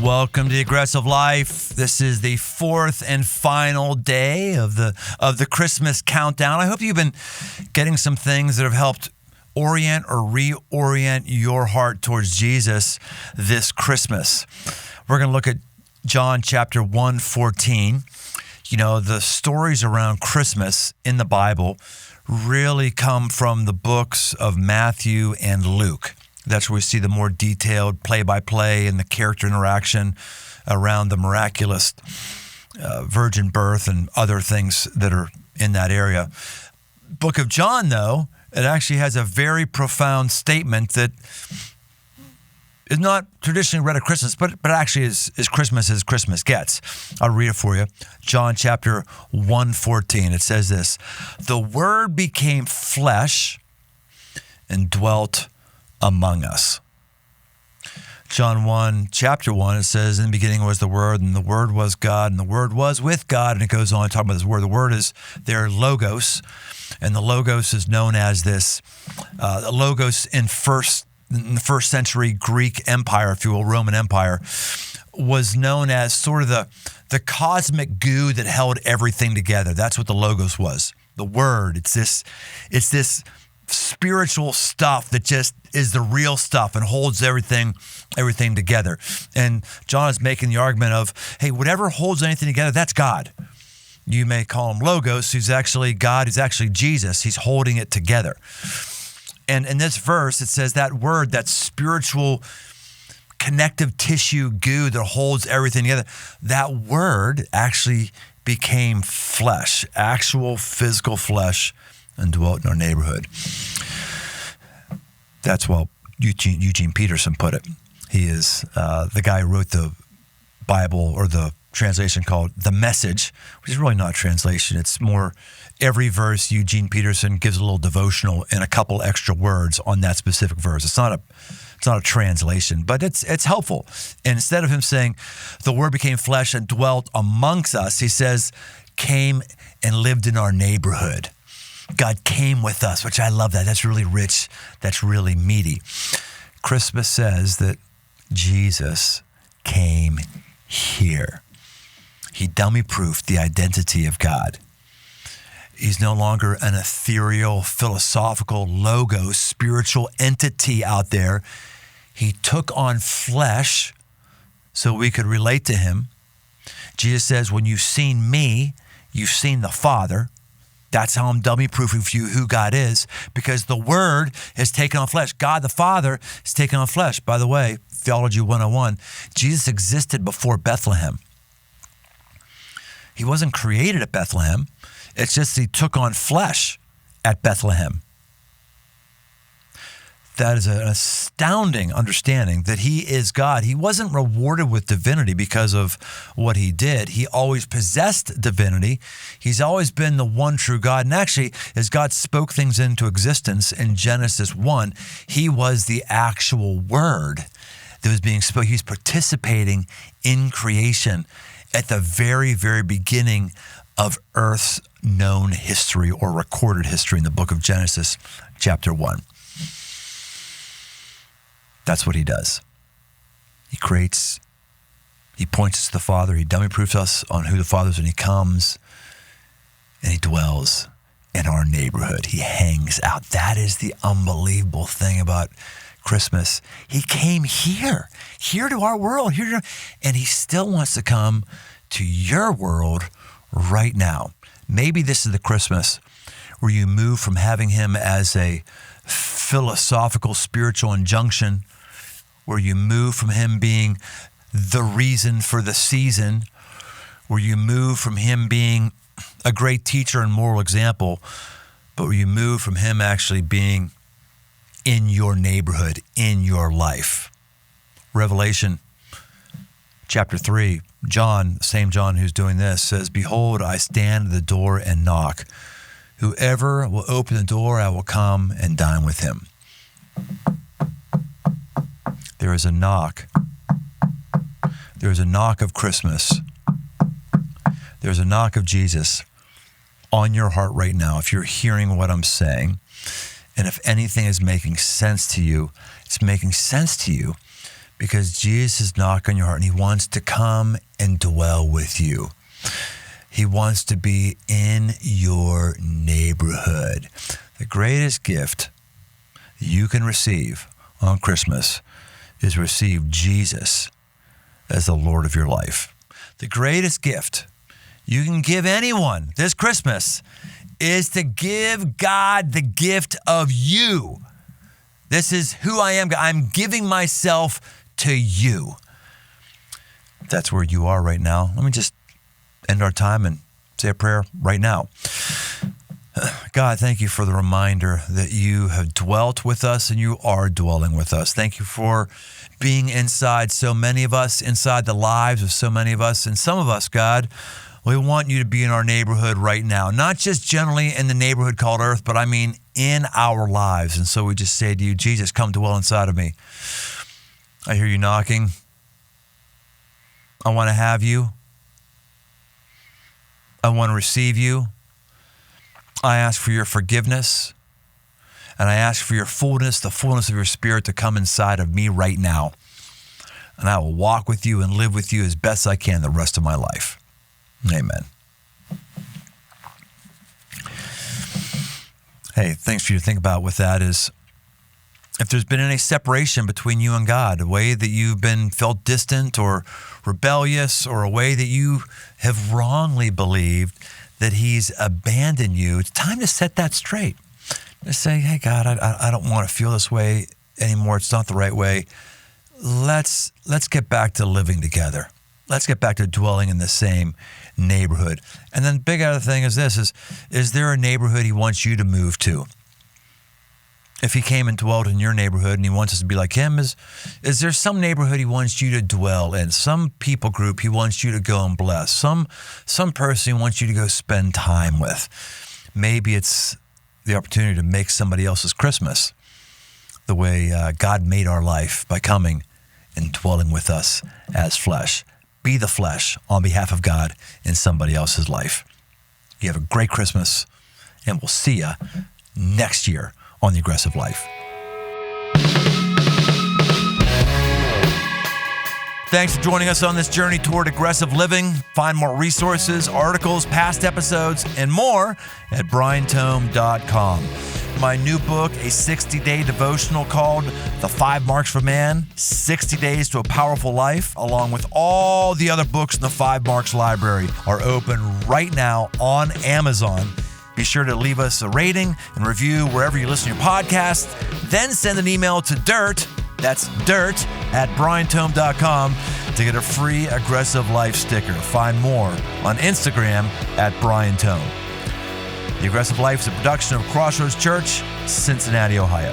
Welcome to the Aggressive Life. This is the fourth and final day of the Christmas countdown. I hope you've been getting some things that have helped orient or reorient your heart towards Jesus this Christmas. We're going to look at John chapter 1:14. You know, the stories around Christmas in the Bible really come from the books of Matthew and Luke. That's where we see the more detailed play-by-play and the character interaction around the miraculous virgin birth and other things that are in that area. Book of John, though, it actually has a very profound statement that is not traditionally read at Christmas, but actually is Christmas as Christmas gets. I'll read it for you. John chapter 1:14. It says this: "The Word became flesh and dwelt among us." John 1, chapter 1, it says, "In the beginning was the Word, and the Word was God, and the Word was with God." And it goes on talking about this Word. The Word is their logos, and the logos is known as this, logos in the first century Greek Empire, if you will, Roman Empire, was known as sort of the cosmic goo that held everything together. That's what the logos was. The Word, it's this spiritual stuff that just is the real stuff and holds everything together. And John is making the argument of, hey, whatever holds anything together, that's God. You may call him Logos, who's actually God, who's actually Jesus. He's holding it together. And in this verse, it says that word, that spiritual connective tissue goo that holds everything together, that word actually became flesh, actual physical flesh, and dwelt in our neighborhood. That's what Eugene Peterson put it. He is the guy who wrote the Bible, or the translation called The Message, which is really not a translation. It's more every verse Eugene Peterson gives a little devotional and a couple extra words on that specific verse. It's not a translation, but it's helpful. And instead of him saying the Word became flesh and dwelt amongst us, he says came and lived in our neighborhood. God came with us, which I love that. That's really rich. That's really meaty. Christmas says that Jesus came here. He dummy-proofed the identity of God. He's no longer an ethereal, philosophical, logos, spiritual entity out there. He took on flesh so we could relate to him. Jesus says, when you've seen me, you've seen the Father. That's how I'm dummy-proofing for you who God is, because the Word has taken on flesh. God the Father has taken on flesh. By the way, Theology 101, Jesus existed before Bethlehem. He wasn't created at Bethlehem. It's just he took on flesh at Bethlehem. That is an astounding understanding that he is God. He wasn't rewarded with divinity because of what he did. He always possessed divinity. He's always been the one true God. And actually, as God spoke things into existence in Genesis 1, he was the actual word that was being spoken. He's participating in creation at the very, very beginning of Earth's known history or recorded history in the book of Genesis, chapter 1. That's what he does. He creates, he points us to the Father, he dummy-proofs us on who the Father is, and he comes and he dwells in our neighborhood. He hangs out. That is the unbelievable thing about Christmas. He came here to our world, and he still wants to come to your world right now. Maybe this is the Christmas where you move from having him as a philosophical, spiritual injunction, where you move from him being the reason for the season, where you move from him being a great teacher and moral example, but where you move from him actually being in your neighborhood, in your life. Revelation chapter 3, John, the same John who's doing this, says, "Behold, I stand at the door and knock. Whoever will open the door, I will come and dine with him." There is a knock. There is a knock of Christmas. There's a knock of Jesus on your heart right now. If you're hearing what I'm saying, and if anything is making sense to you, it's making sense to you because Jesus is knocking on your heart and he wants to come and dwell with you. He wants to be in your neighborhood. The greatest gift you can receive on Christmas is receive Jesus as the Lord of your life. The greatest gift you can give anyone this Christmas is to give God the gift of you. This is who I am. I'm giving myself to you. That's where you are right now. Let me just end our time and say a prayer right now. God, thank you for the reminder that you have dwelt with us and you are dwelling with us. Thank you for being inside so many of us, inside the lives of so many of us. And some of us, God, we want you to be in our neighborhood right now, not just generally in the neighborhood called Earth, but I mean in our lives. And so we just say to you, Jesus, come dwell inside of me. I hear you knocking. I want to have you. I want to receive you. I ask for your forgiveness, and I ask for your fullness, the fullness of your Spirit to come inside of me right now. And I will walk with you and live with you as best I can the rest of my life. Amen. Hey, things for you to think about with that is if there's been any separation between you and God, a way that you've been felt distant or rebellious, or a way that you have wrongly believed that he's abandoned you, it's time to set that straight. Just say, hey, God, I don't want to feel this way anymore. It's not the right way. Let's get back to living together. Let's get back to dwelling in the same neighborhood. And then the big other thing is this, is there a neighborhood he wants you to move to? If he came and dwelled in your neighborhood and he wants us to be like him, is there some neighborhood he wants you to dwell in? Some people group he wants you to go and bless? Some person he wants you to go spend time with? Maybe it's the opportunity to make somebody else's Christmas the way God made our life by coming and dwelling with us as flesh. Be the flesh on behalf of God in somebody else's life. You have a great Christmas, and we'll see you next year on The Aggressive Life. Thanks for joining us on this journey toward aggressive living. Find more resources, articles, past episodes, and more at briantome.com. My new book, a 60-day devotional called The 5 Marks for Man, 60 Days to a Powerful Life, along with all the other books in the 5 Marks library, are open right now on Amazon. Be sure to leave us a rating and review wherever you listen to your podcast. Then send an email to that's dirt@briantome.com to get a free Aggressive Life sticker. Find more on Instagram @BrianTome. The Aggressive Life is a production of Crossroads Church, Cincinnati, Ohio.